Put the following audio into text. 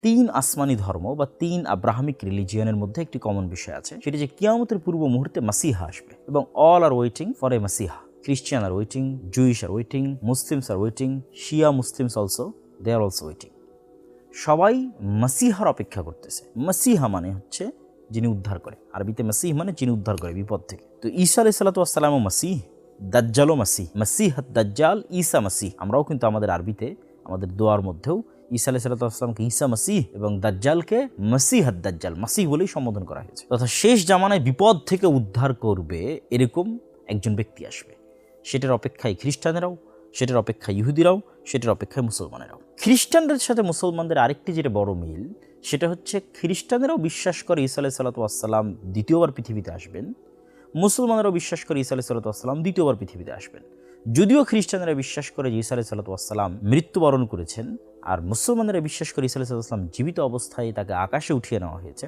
তিন আসমানি ধর্ম বা তিন আব্রাহামিক রিলিজিয়নের মধ্যে একটি কমন বিষয় আছে, সেটি যে কিয়ামতের পূর্ব মুহূর্তে মাসিহা আসবে এবং all are waiting for a মাসিহা। Christian are waiting, Jewish are waiting, Muslims are waiting, Shia Muslims also, they are also waiting. সবাই মাসিহার অপেক্ষা করতেছে। মাসিহা মানে হচ্ছে যিনি উদ্ধার করে, আরবিতে মাসিহ মানে যিনি উদ্ধার করে বিপদ থেকে। তো ঈসা আলাইহিস সালাতু ওয়াস সালামও মাসিহ, দাজ্জালও মাসিহ, মাসিহ দাজ্জাল, ঈসা মাসিহ। আমরাও কিন্তু আমাদের আরবিতে আমাদের দোয়ার মধ্যেও ঈসা আলাইহিস সালাতু ওয়াস সালামকে ঈসা মাসিহ এবং দাজ্জালকে মাসিহ দাজ্জাল, মাসিহ বলেই সম্বোধন করা হয়েছে। তথা শেষ জামানায় বিপদ থেকে উদ্ধার করবে এরকম একজন ব্যক্তি আসবে, সেটার অপেক্ষায় খ্রিস্টানেরাও, সেটার অপেক্ষায় ইহুদিরাও, সেটার অপেক্ষায় মুসলমানেরাও। খ্রিস্টানদের সাথে মুসলমানদের আরেকটি যেটা বড় মিল, সেটা হচ্ছে খ্রিস্টানেরাও বিশ্বাস করে ঈসা আলাইহিস সালাতু ওয়াস সালাম দ্বিতীয়বার পৃথিবীতে আসবেন, মুসলমানেরাও বিশ্বাস করে ঈসা আলাইহিস সালাতু ওয়াস সালাম দ্বিতীয়বার পৃথিবীতে আসবেন। যদিও খ্রিস্টানেরা বিশ্বাস করে যে ঈসা আলাইহিস সালাতু ওয়াস সালাম মৃত্যুবরণ করেছেন, আর মুসলমানেরা বিশ্বাস করে ঈসা আলাইহিস সালাতু ওয়াস সালাম জীবিত অবস্থায় তাকে আকাশে উঠিয়ে নেওয়া হয়েছে।